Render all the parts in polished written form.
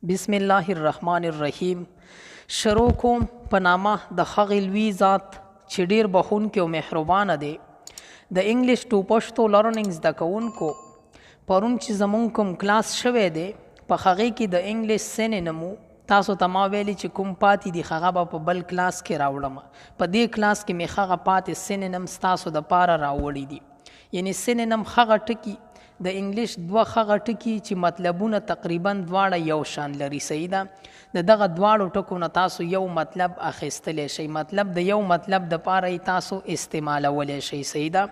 بسم الله الرحمن الرحیم. شروع کوم په نامه د هغې لوی ذات چې ډېر بخښونکی او مهربانه دی. د انګلیش ټو پښتو لرننګ زده کوونکو پرون چې زمونږ کوم کلاس شوی دی په هغې کې د انګلیش سینونیم تاسو ته ما ویلي چې کوم پاتې دي هغه به په بل کلاس کې راوړم. په دې کلاس کې مې هغه پاتې سینونیمز تاسو دپاره راوړي دي. یعنې سینونیم هغه ټکي د انګلیش دوه هغه ټکي چې مطلبونه تقریبا دواړه یو شان لري. صحیح ده. د دغه دواړو ټکو نه تاسو یو مطلب اخیستلی شئ، مطلب د یو مطلب دپاره یې تاسو استعمالولی شئ. صحیح ده.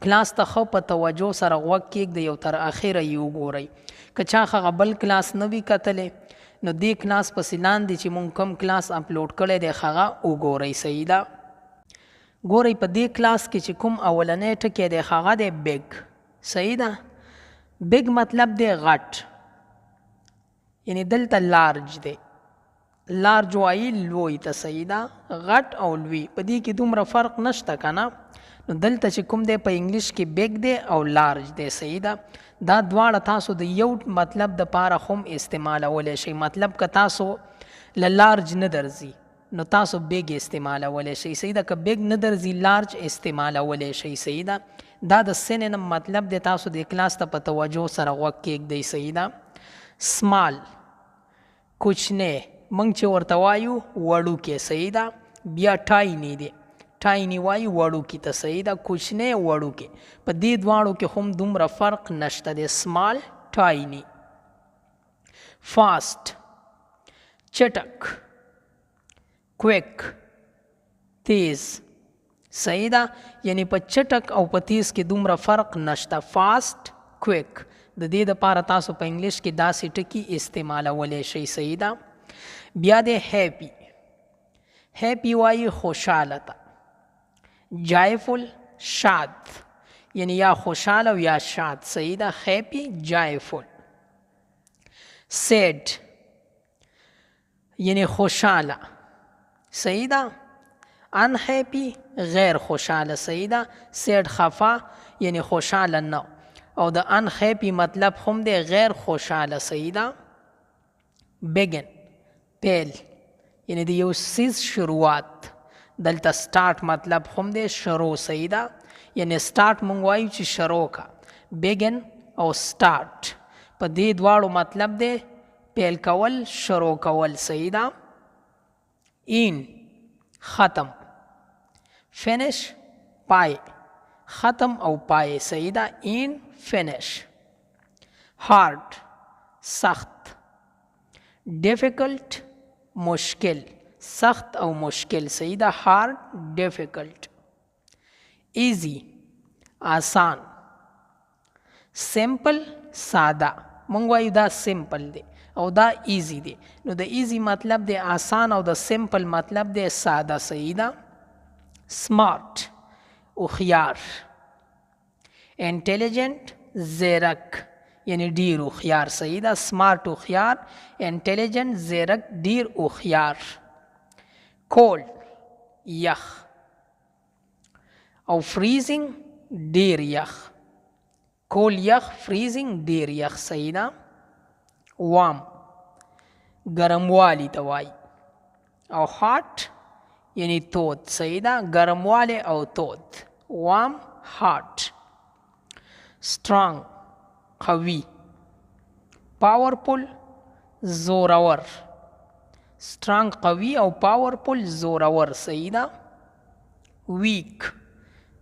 کلاس ته ښه په توجه سره غوږ کېږدئ او تر اخره یې وګورئ. که چا هغه بل کلاس نه وي کتلی نو دې کلاس پسې لاندې چې مونږ کوم کلاس اپلوډ کړی دی هغه وګورئ. صحیح ده. ګورئ په دې کلاس کې چې کوم اولنی ټکی دی هغه دی بیگ. صحیح ده. بیگ مطلب دی غټ، یعنی دلته لارج دی. لارج وایي لوی ته. صحیح ده. غټ او لوی په دې کې دومره فرق نشته که نه. نو دلته چې کوم دی په انګلیش کې بیگ دی او لارج دی. صحیح ده. دا دواړه تاسو د یو مطلب دپاره هم استعمالولی شئ. مطلب که تاسو له لارج نه درځي نو تاسو بیگ استعمالولی شئ. صحیح ده. که بیگ نه درځي لارج استعمالولی شئ. صحیح ده. دا د سینونیم مطلب دی. تاسو د کلاس ته په توجه سره غوږ کېږدئ. صحیح ده. سمال کوچنی موږ چې ورته وایو وړوکی. صحیح ده. بیا ټایني دی، ټایني وایي وړوکي ته. صحیح ده. کوچنی وړوکی په دې دواړو کې هم دومره فرق نشته دی. سمال ټایني. فاسټ چټک، کویک تیز. صحیح ده. یعنی په چټک او په تیز کې دومره فرق نشته. فاسټ کویک. د دې دپاره تاسو په انګلیش کې داسې ټکي استعمالولی شئ. صحیح ده. بیا دی هیپي. هیپي وایي خوشحاله ته. جایفل شاد، یعنی یا خوشحاله او یا شاد. صحیح ده. هیپي جایفل. سیډ یعنی خوشحاله. صحیح ده. انهیپی غیر خوشحاله. صحیح ده. سیډ خفا یعنی خوشحاله نه، او د انهیپی مطلب هم دی غیر خوشحاله. صحیح ده. بیگن پیل یعنی د یو څیز شروعات. دلته سټارټ مطلب هم دی شروع. صحیح ده. یعنی سټارټ مونږ وایو چې شروع کا. بیگن او سټارټ په دې دواړو مطلب دی پیل کول، شروع کول. صحیح ده. این ختم، فینش پای، ختم او پای. صحیح ده. این فینش. هارد سخت، ڈیفیکلٹ مشکل، سخت او مشکل. صحیح ده. هارد ڈیفیکلٹ. ایزی آسان، سمپل ساده. مونږ وایو دا سمپل دی او دا ایزی دی. نو د ایزی مطلب دی آسان او د سمپل مطلب دی ساده. صحیح ده. سمارٹ هوښیار. انټیلیجنٹ زیرک یعنی ډیر هوښیار. صحیح ده. سمارٹ هوښیار، انټیلیجنٹ زیرک، ډیر هوښیار. کولډ یخ او فریزنگ ډیر یخ. کول یخ، فریزنگ ډیر یخ. صحیح ده. وام ګرموالی ته وایي، او هاټ یعنی تود. صحیح ده. ګرموالی او تود. وام هاټ. سټرانګ قوي. پاورفل زورور. سټرانګ قوي او پاورفل زورور. صحیح ده. ویک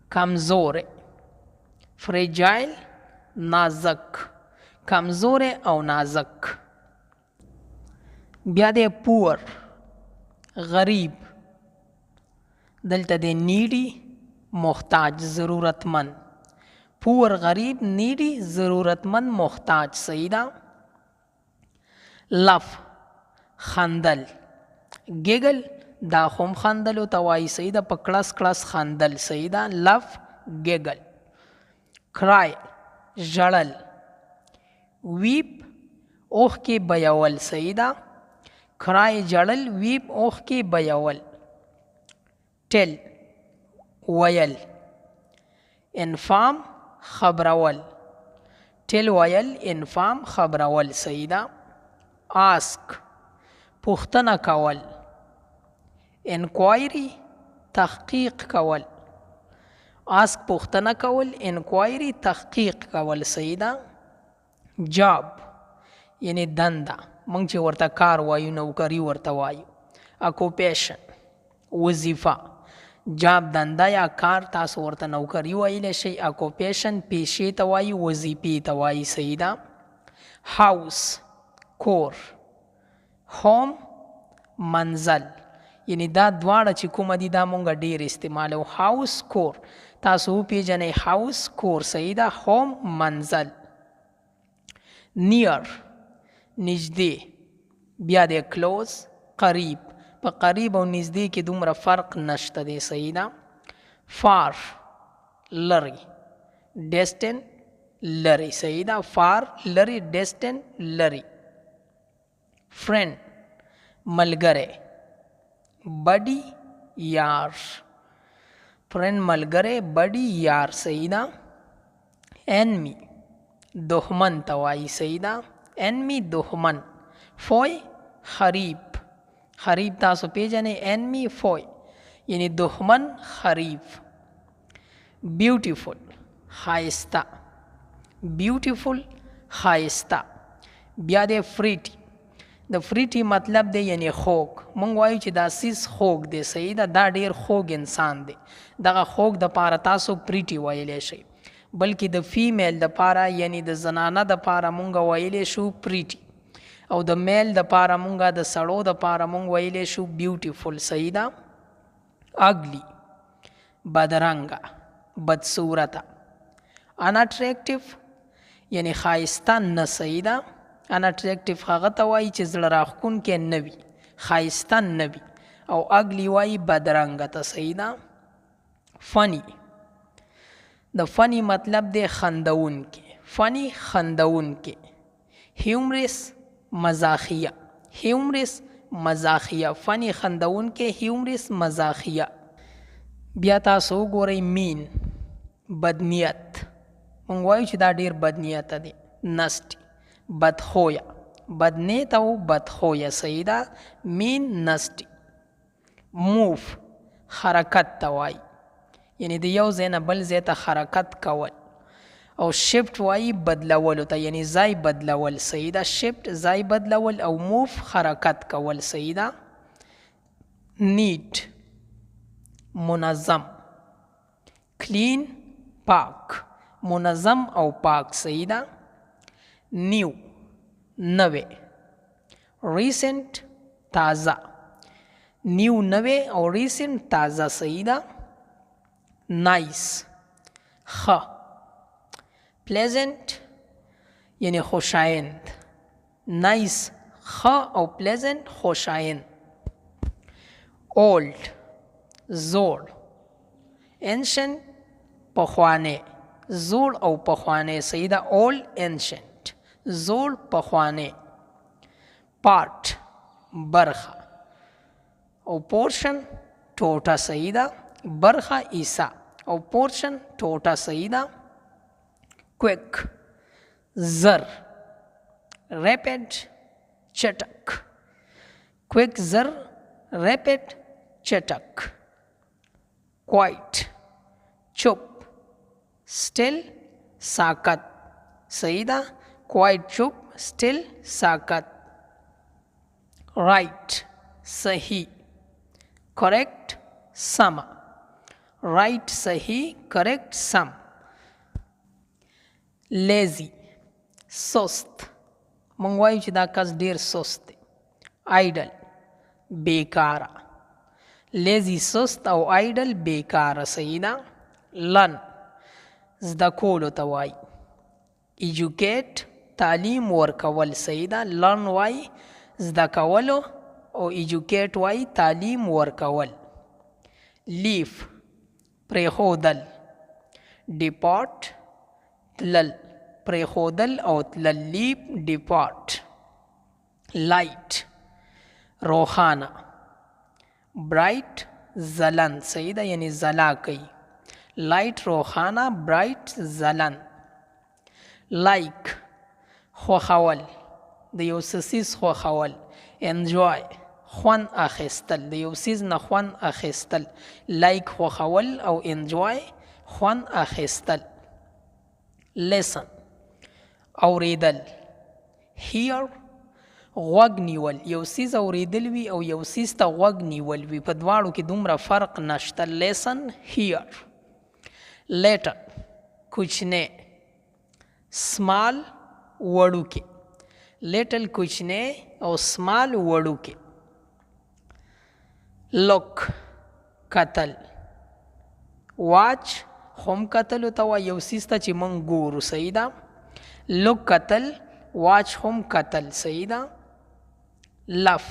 کمزور. فریجایل نازک، کمزور او نازک. بیا دی پور غریب. دلته دی نیډي محتاج، ضرورتمند. پور غریب، نیډي ضرورتمند، محتاج. صحیح ده. لف خندل. گیگل دا هم خندلو ته وایي. صحیح ده. په کړس کړس خندل. صحیح ده. لف گیگل. کرای ژړل. ویپ اوښکې بیول. صحیح ده. کرای ژړل، ویپ اوښکې بیول. ټل ویل. انفام خبرول. ټل ویل، انفام خبرول. صحیح ده. ask پوښتنه کول. inquiry تحقیق کول. ask پوښتنه کول، inquiry تحقیق کول. صحیح ده. job یعنی دنده، موږ چې ورته کار وایو نوکري ورته وایو. occupation وظیفه. جاب دنده یا کار تاسو ورته نوکري ویلی شئ. occupation پیشې ته وایي، وظیفې ته وایي. صحیح ده. house کور. home منزل، یعنی دا دواړه چې کومه دي دا مونږ ډیر استعمالو. house کور، تاسو وپیژنئ house کور. صحیح ده. home منزل. near نږدې، بیا د close قریب. په قریب او نږدې کې دومره فرق نشته دی. صحیح ده. far لري، distant لري. صحیح ده. far لري، distant لري. friend ملګری. buddy یار. friend ملګری، buddy یار. صحیح ده. enemy دښمن ته وایي. صحیح ده. enemy دښمن. foe حریب. حریب تاسو پیژنئ. enemy foe یعنی دښمن حریب. beautiful ښایسته. beautiful ښایسته. بیا د pretty. د pretty مطلب دی یعنی خوږ. مونږ وایو چې دا سیز خوږ دی. صحیح ده. دا ډیر خوږ انسان دی. دغه خوږ د پاره تاسو pretty ویلی شئ. بلکې د فیمیل د پاره یعنی د زنانه د پاره مونږ ویلی شو pretty، او د میل د پاره مونږ د سړو د پاره مونږ ویلی شو beautiful. صحیح ده. ugly بدرنګه، بدصورته. unattractive یعنی ښایسته نه. صحیح ده. unattractive هغه ته وایي چې زړه راښکونکی نه وي، ښایسته نه وي. او ugly وایي بدرنګه ته. صحیح ده. funny د funny مطلب دی خندونکی. funny خندونکی. humorous مزاحیه. humorous مزاحیه. funny خندونکی، humorous مزاحیه. بیا تاسو وګورئ mean بدنیت. مونږ وایو چې دا ډیر بدنیته دی. nasty بدخویه، بدنیت او بدخویه. صحیح ده. mean nasty. move حرکت ته وایي، یعنی د یو ځای نه بل ځای ته حرکت کول. او shift وایي بدلولو ته، یعنی ځای بدلول. صحیح ده. shift ځای بدلول او move حرکت کول. صحیح ده. neat منظم. clean پاک، منظم او پاک. صحیح ده. new نوے. recent تازه. new نوے او recent تازه. صحیح ده. nice ښه. pleasant یعنی خوشایند. nice ښه او pleasant خوشایند. old زوړ. ancient پخوانی. زوړ او پخوانی. صحیح ده. old ancient زوړ پخوانی. part برخه او portion ټوټه. صحیح ده. برخه ایسا او portion ټوټه. صحیح ده. quick زر. rapid چټک. quick زر، rapid چټک. quiet چپ. still ساکت. صحیح ده. quiet چپ، still ساکت. right صحیح. correct سم. right صحیح، correct سم. lazy سست. مونږ وایو چې دا کس ډیر سست دی. idle بیکاره. lazy سست او idle بیکاره. صحیح ده. learn زده کولو ته وایي. educate تعلیم ورکول. صحیح ده. learn وایي زده کولو او educate وایي تعلیم ورکول. leave پریښودل. depart تلل. پریښودل او تلل. leave depart. light روښانه. bright ځلند. صحیح ده. یعنی ځلا کوي. light روښانه، bright ځلند. like خوښول، د یو څیز خوښول. انجوای خوند اخیستل، د یو څیز نه خوند اخیستل. لایک خوښول او انجوای خوند اخیستل. لیسن اوریدل. هیر غوږ نیول، یو څیز اوریدل وي او یو څیز ته غوږ نیول وي، په دواړو کې دومره فرق نشته. لیسن هیر. لیټل کوچنی. سمال وړوکی. لیټل کوچنی او سمال وړوکی. لوک کتل. واچ هم کتلو ته وایي، یو څیز ته چې موږ ګورو. صحیح ده. لوک کتل، واچ هم کتل. صحیح ده. لف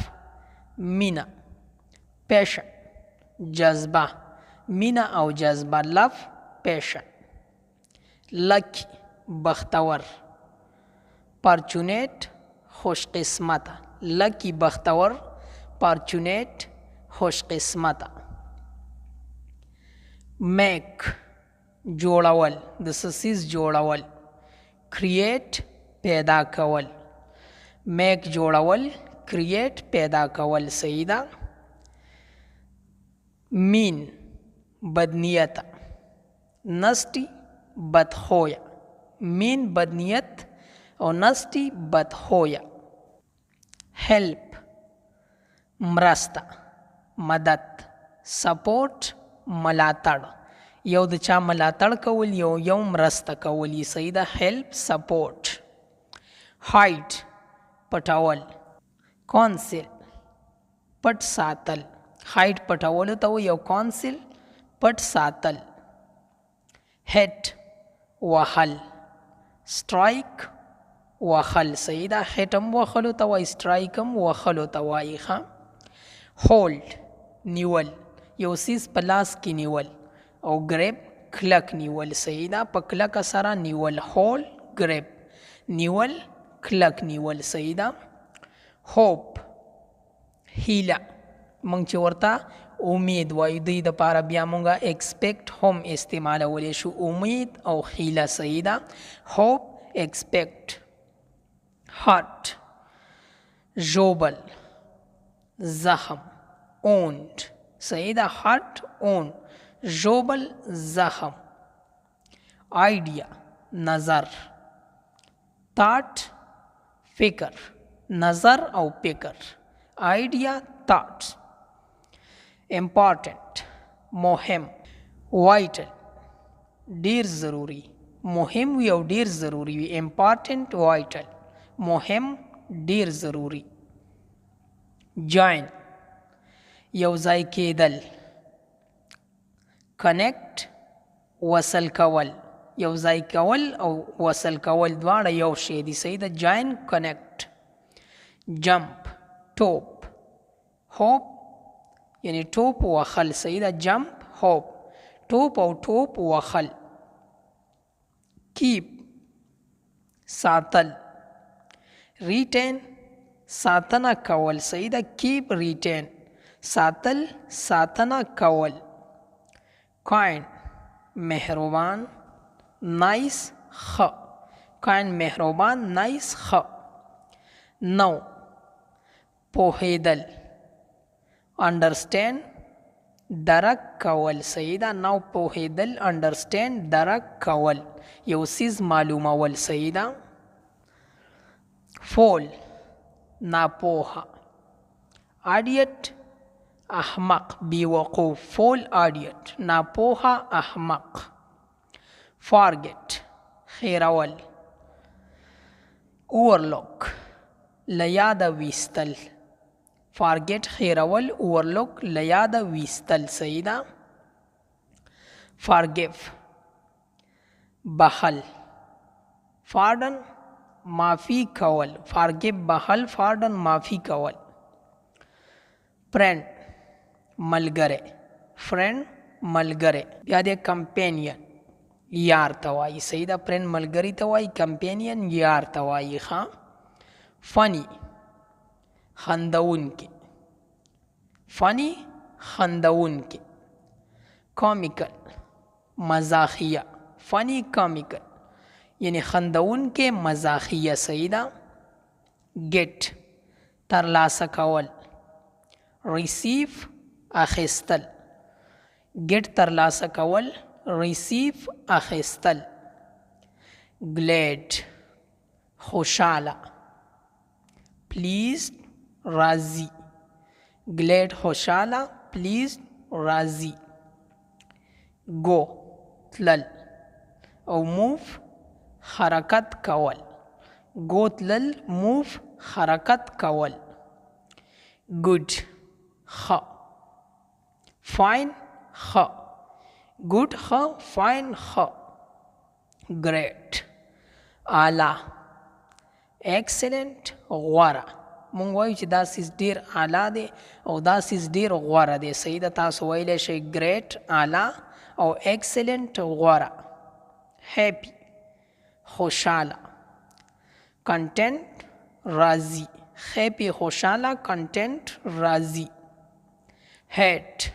مینه. پیشن جذبه، مینه او جذبه. لف پیشن. لکی بختور. پارچونیت خوش قسمت. لکی بختور، پارچونیت خوش قسمت. میک جوړول، د څیز جوړول. کریټ پیدا کول. میک جوړول، کریټ پیدا کول. صحیح ده. مین بدنیت. نسٹی بدخویه. مین بدنیت او نسٹی بدخویه. هیلپ مرسته، مدد. سپورټ ملاتړ، یو د چا ملاتړ کول، یو مرسته کول. صحیح ده. هیلپ سپورټ. هایډ پټول. کونسل پټ ساتل. هایډ پټولو ته وایي او کونسل پټ ساتل. هیټ وهل. سټرایک وهل. صحیح ده. هیټ هم وهلو ته وایي، سټرایک هم وهلو ته وایي. هولډ نیول، یو څیز په لاس کې نیول. او ګریب کلک نیول. صحیح ده. په کلکه سره نیول. هولډ ګریب نیول، کلک نیول. صحیح ده. هوپ هیله، موږ چې ورته امید وایو، دوی دپاره بیا موږ ایکسپیکټ هم استعمالولی شو. امید او هیله. صحیح ده. هوپ ایکسپیکټ. هارت ژوبل. زخم اوند. صحیح ده. هارت اوند. ژوبل زخم. آئیډیا نظر. تاٹ فکر. نظر او فکر. آئیډیا تاٹ. امپارټنٹ مهم. وایټل ډیر ضروری. مهم وي او ډیر ضروری وي. امپارټنٹ وایټل. مهم ډیر ضروری. جاین یو ځای کېدل. کنیکټ وصل کول. یو ځای کول او وصل کول دواړه یو شی دي. صحیح ده. جاین کنیکټ. جمپ ټوپ. هوپ یعنی ټوپ وهل. صحیح ده. جمپ هوپ. ټوپ او ټوپ وهل. کیپ ساتل. ریټین ساتنه کول. صحیح ده. کیپ ریټین. ساتل ساتنه کول. کاین مهربان. نایس ښه. کاین مهربان. نایس ښه. نو پوهیدل. انډرسټینډ درک کول. صحیح ده. نو پوهیدل. انډرسټینډ درک کول، یو څیز معلومول. صحیح ده. فول ناپوهه. اډیټ احمق بیوقوف. فول اډیټ. ناپوهه احمق. فارګیټ هیرول. اورلوک له یاده ویستل. فارګیټ هیرول. اورلوک له یاده ویستل. صحیح ده. فارګیف بخل. فارډن معافی کول. فارګیف بخل. فارډن معافی کول. فرینډ ملګری. فرینډ ملګری. بیا د کمپینین یار ته وایي. صحیح ده. فرینډ ملګری ته وایي. کمپینین یار ته وایي. فنی خندونکی. فنی خندونکی. کامیکل مزاحیه. فنی کامیکل یعنی خندونکی مزاحیه. صحیح ده. get ترلاسه کول. receive اخیستل. get ترلاسه کول. receive اخیستل. glad خوشاله. pleased راضی. glad خوشاله. pleased راضی. go تلل او move حرکت کول. go تلل move حرکت کول. good ښه. fine ښه. good ښه. fine ښه. great اعلی. excellent غوره. مونږ وایو چې دا سیز ډیر اعلی دی او دا سیز ډیر غوره دی. صحیح ده. تاسو ویلی شئ great اعلی او excellent غوره. happy خوشاله. content راضی. happy خوشاله. content راضی. hate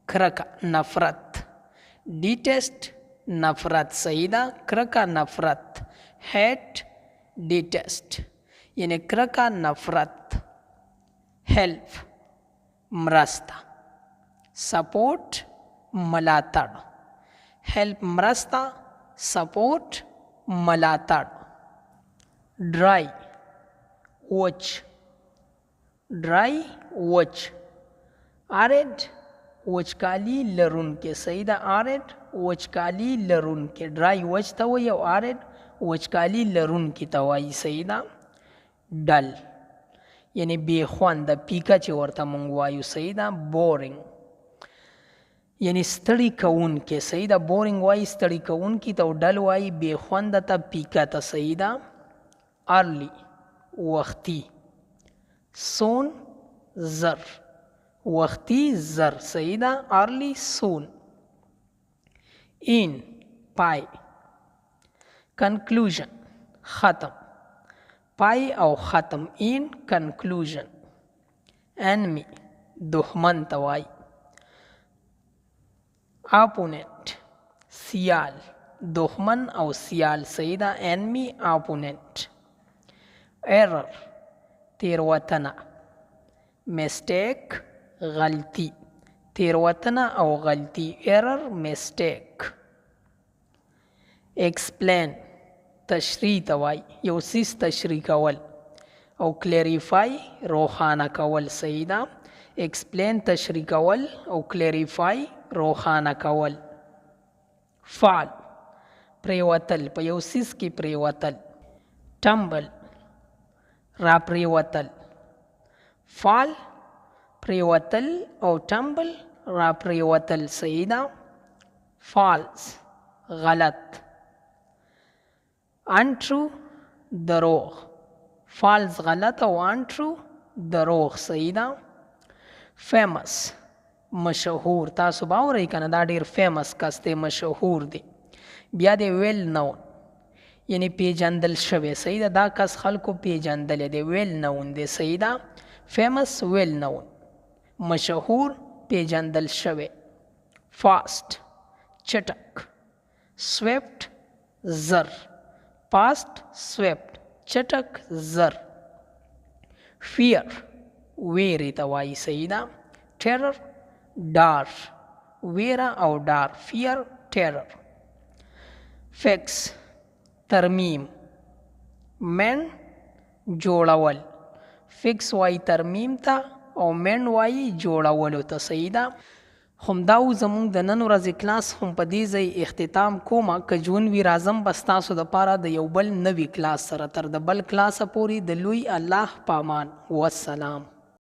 کرکه نفرت. detest نفرت. صحیح ده. کرکه نفرت. hate detest یعنی کرکه نفرت. help مرسته. support ملاتړ. help مرسته. support ملاتړ. dry وچ. dry وچ. arid وچکالی لرونکې. صحیح ده. arid وچکالی لرونکې. dry وچ ته وایي او arid وچکالی لرونکې ته وایي. صحیح ده. ډل یعنی بې خونده پیکه چې ورته مونږ وایو. صحیح ده. boring یعنی ستړي کوونکې. صحیح ده. boring وایي ستړي کوونکې ته او ډل وایي بې خونده ته پیکه ته. صحیح ده. early وختي. soon زر. وختي زر. صحیح ده. early soon. in پای. conclusion ختم. پای او ختم. in conclusion. enemy دښمن ته وایي. opponent سیال. دښمن او سیال. صحیح ده. enemy opponent. error تیروتنه. mistake غلطی. تیروتنه او غلطی. error mistake. explain تشریح ته وایي. یو څیز تشریح کول او clarify روښانه کول. صحیح ده. explain تشریح کول او clarify روښانه کول. fall پریوتل. په یو څیز کې پریوتل. tumble را پریوتل. fall پریوتل او tumble را پریوتل. صحیح ده. false غلط. untrue دروغ. false غلط او untrue دروغ. صحیح ده. famous مشهور. تاسو باورئ کنه دا ډیر فیمس کس دی. مشهور دی. بیا دی well known یعنی پیجندل شوی. صحیح ده. دا کس خلکو پیجندل دی. well known دی. صحیح ده. famous well known مشهور پیجندل شوی. fast چټک. swift زر. fast swift چټک زر. fear ویرې ته وایي. صحیح ده. terror ډار. ویره او ډار. fear terror. fix ترمیم. mend جوړول. fix وایي ترمیم ته او mend وایي جوړولو ته. صحیح ده. همدا و زمونږ د نن ورځې کلاس هم په دې ځای اختتام کومه. که ژوند وي راځم به ستاسو دپاره د یو بل نوي کلاس سره. تر د بل کلاسه پورې د لوی الله په امان. والسلام.